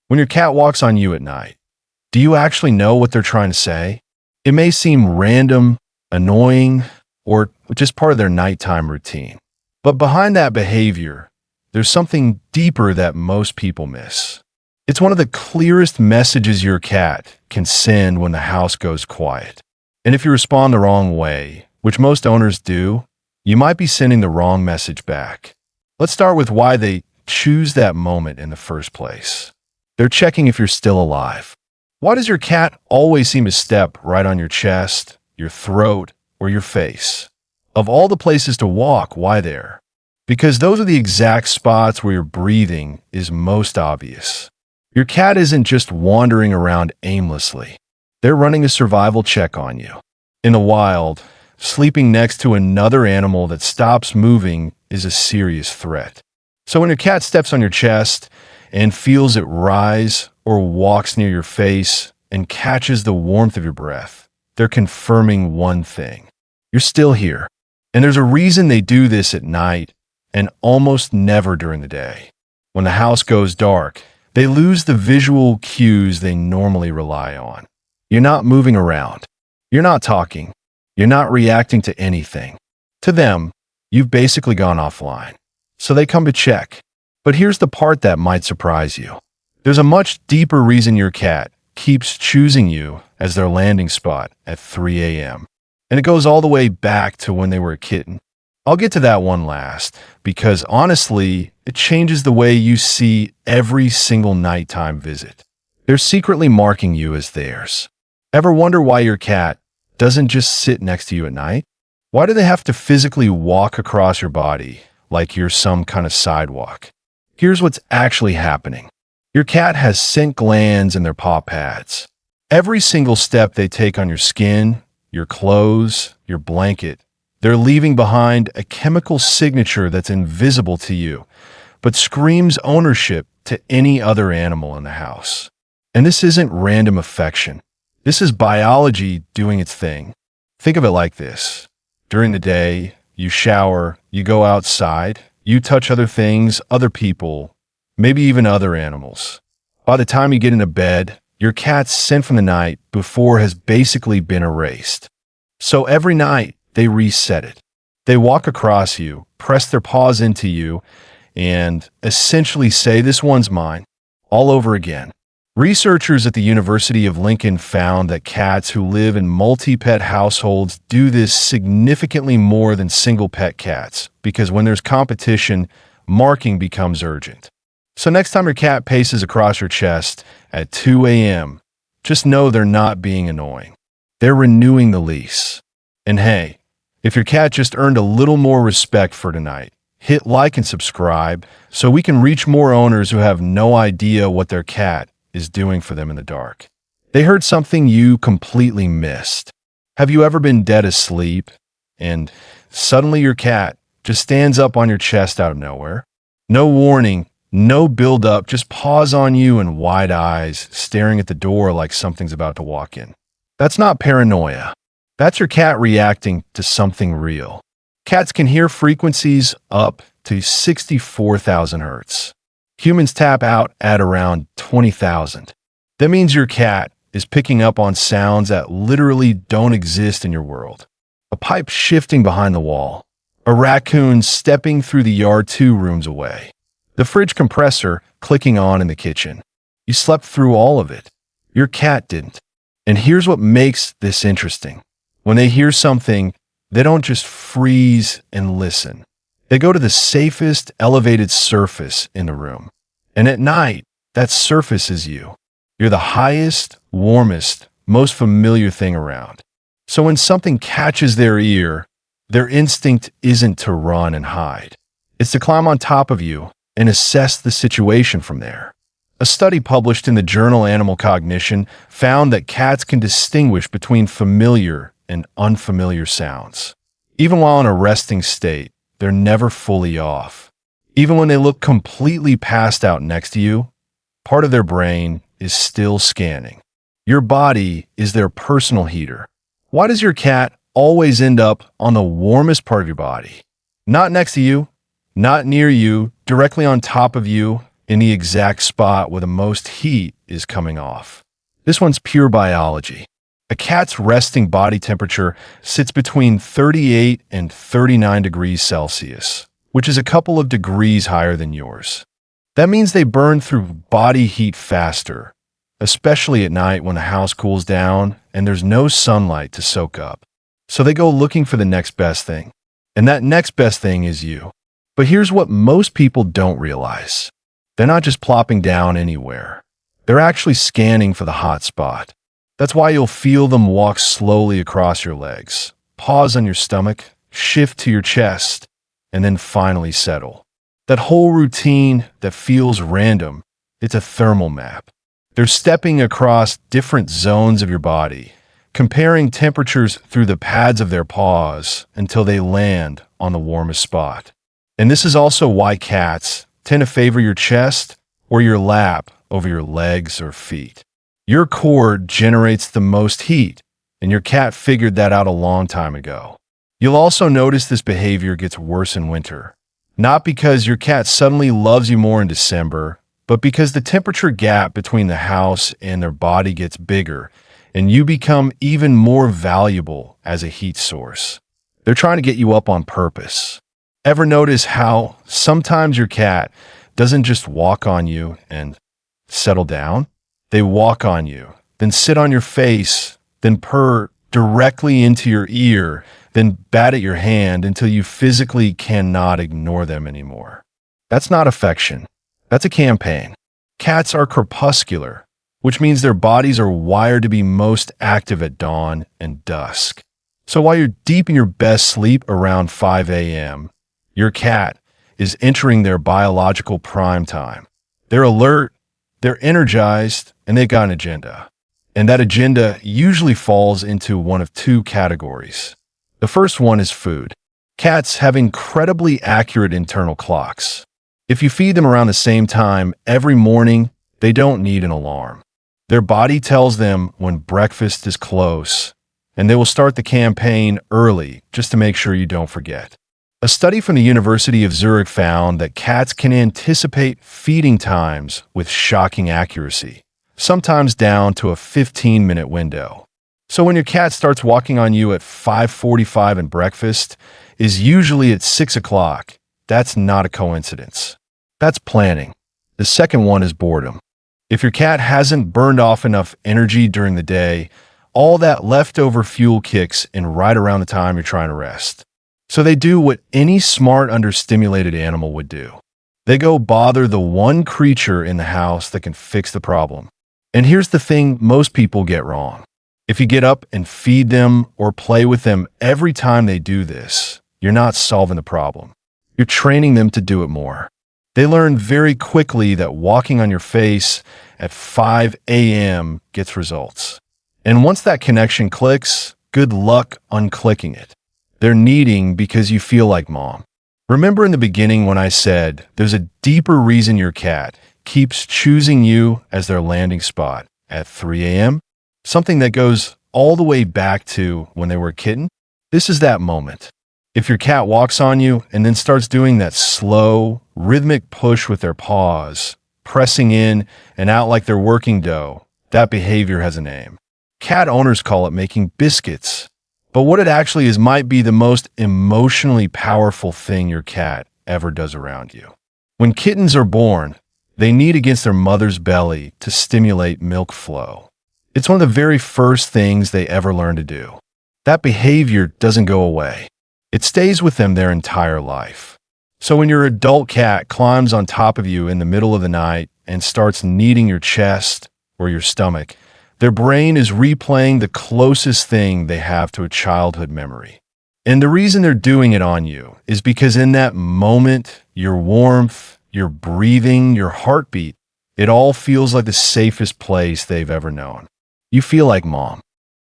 When your cat walks on you at night, do you actually know what they're trying to say? It may seem random, annoying, or just part of their nighttime routine. But behind that behavior, there's something deeper that most people miss. It's one of the clearest messages your cat can send when the house goes quiet. And if you respond the wrong way, which most owners do, you might be sending the wrong message back. Let's start with why they choose that moment in the first place. They're checking if you're still alive. Why does your cat always seem to step right on your chest, your throat, or your face? Of all the places to walk, why there? Because those are the exact spots where your breathing is most obvious. Your cat isn't just wandering around aimlessly. They're running a survival check on you. In the wild, sleeping next to another animal that stops moving is a serious threat. So when your cat steps on your chest and feels it rise or walks near your face and catches the warmth of your breath, they're confirming one thing. You're still here. And there's a reason they do this at night and almost never during the day. When the house goes dark, they lose the visual cues they normally rely on. You're not moving around. You're not talking. You're not reacting to anything. To them, you've basically gone offline. So they come to check. But here's the part that might surprise you. There's a much deeper reason your cat keeps choosing you as their landing spot at 3 a.m. And it goes all the way back to when they were a kitten. I'll get to that one last, because honestly, it changes the way you see every single nighttime visit. They're secretly marking you as theirs. Ever wonder why your cat doesn't just sit next to you at night? Why do they have to physically walk across your body like you're some kind of sidewalk? Here's what's actually happening. Your cat has scent glands in their paw pads. Every single step they take on your skin, your clothes, your blanket, they're leaving behind a chemical signature that's invisible to you, but screams ownership to any other animal in the house. And this isn't random affection. This is biology doing its thing. Think of it like this. During the day, you shower, you go outside, you touch other things, other people, maybe even other animals. By the time you get into bed, your cat's scent from the night before has basically been erased. So every night, they reset it. They walk across you, press their paws into you, and essentially say, "This one's mine," all over again. Researchers at the University of Lincoln found that cats who live in multi-pet households do this significantly more than single-pet cats, because when there's competition, marking becomes urgent. So next time your cat paces across your chest at 2 a.m., just know they're not being annoying. They're renewing the lease. And hey, if your cat just earned a little more respect for tonight, hit like and subscribe so we can reach more owners who have no idea what their cat is doing for them in the dark. They heard something you completely missed. Have you ever been dead asleep and suddenly your cat just stands up on your chest out of nowhere? No warning, no build up, just paws on you and wide eyes, staring at the door like something's about to walk in. That's not paranoia. That's your cat reacting to something real. Cats can hear frequencies up to 64,000 hertz. Humans tap out at around 20,000. That means your cat is picking up on sounds that literally don't exist in your world. A pipe shifting behind the wall. A raccoon stepping through the yard 2 rooms away. The fridge compressor clicking on in the kitchen. You slept through all of it. Your cat didn't. And here's what makes this interesting. When they hear something, they don't just freeze and listen. They go to the safest elevated surface in the room. And at night, that surface is you. You're the highest, warmest, most familiar thing around. So when something catches their ear, their instinct isn't to run and hide. It's to climb on top of you and assess the situation from there. A study published in the journal Animal Cognition found that cats can distinguish between familiar and unfamiliar sounds. Even while in a resting state, they're never fully off. Even when they look completely passed out next to you, part of their brain is still scanning. Your body is their personal heater. Why does your cat always end up on the warmest part of your body? Not next to you, not near you, directly on top of you, in the exact spot where the most heat is coming off. This one's pure biology. A cat's resting body temperature sits between 38 and 39 degrees Celsius, which is a couple of degrees higher than yours. That means they burn through body heat faster, especially at night when the house cools down and there's no sunlight to soak up. So they go looking for the next best thing. And that next best thing is you. But here's what most people don't realize. They're not just plopping down anywhere. They're actually scanning for the hot spot. That's why you'll feel them walk slowly across your legs, pause on your stomach, shift to your chest, and then finally settle. That whole routine that feels random, it's a thermal map. They're stepping across different zones of your body, comparing temperatures through the pads of their paws until they land on the warmest spot. And this is also why cats tend to favor your chest or your lap over your legs or feet. Your core generates the most heat, and your cat figured that out a long time ago. You'll also notice this behavior gets worse in winter. Not because your cat suddenly loves you more in December, but because the temperature gap between the house and their body gets bigger, and you become even more valuable as a heat source. They're trying to get you up on purpose. Ever notice how sometimes your cat doesn't just walk on you and settle down? They walk on you, then sit on your face, then purr directly into your ear, then bat at your hand until you physically cannot ignore them anymore. That's not affection. That's a campaign. Cats are crepuscular, which means their bodies are wired to be most active at dawn and dusk. So while you're deep in your best sleep around 5 a.m., your cat is entering their biological prime time. They're alert, they're energized, and they've got an agenda. And that agenda usually falls into one of two categories. The first one is food. Cats have incredibly accurate internal clocks. If you feed them around the same time every morning, they don't need an alarm. Their body tells them when breakfast is close, and they will start the campaign early just to make sure you don't forget. A study from the University of Zurich found that cats can anticipate feeding times with shocking accuracy, sometimes down to a 15-minute window. So when your cat starts walking on you at 5:45 and breakfast is usually at 6 o'clock, that's not a coincidence. That's planning. The second one is boredom. If your cat hasn't burned off enough energy during the day, all that leftover fuel kicks in right around the time you're trying to rest. So they do what any smart, understimulated animal would do. They go bother the one creature in the house that can fix the problem. And here's the thing most people get wrong. If you get up and feed them or play with them every time they do this, you're not solving the problem. You're training them to do it more. They learn very quickly that walking on your face at 5 a.m. gets results. And once that connection clicks, good luck unclicking it. They're needing because you feel like mom. Remember in the beginning when I said there's a deeper reason your cat keeps choosing you as their landing spot at 3 a.m.? Something that goes all the way back to when they were a kitten? This is that moment. If your cat walks on you and then starts doing that slow, rhythmic push with their paws, pressing in and out like they're working dough, that behavior has a name. Cat owners call it making biscuits. But what it actually is might be the most emotionally powerful thing your cat ever does around you. When kittens are born, they knead against their mother's belly to stimulate milk flow. It's one of the very first things they ever learn to do. That behavior doesn't go away. It stays with them their entire life. So when your adult cat climbs on top of you in the middle of the night and starts kneading your chest or your stomach, their brain is replaying the closest thing they have to a childhood memory. And the reason they're doing it on you is because in that moment, your warmth, your breathing, your heartbeat, it all feels like the safest place they've ever known. You feel like mom.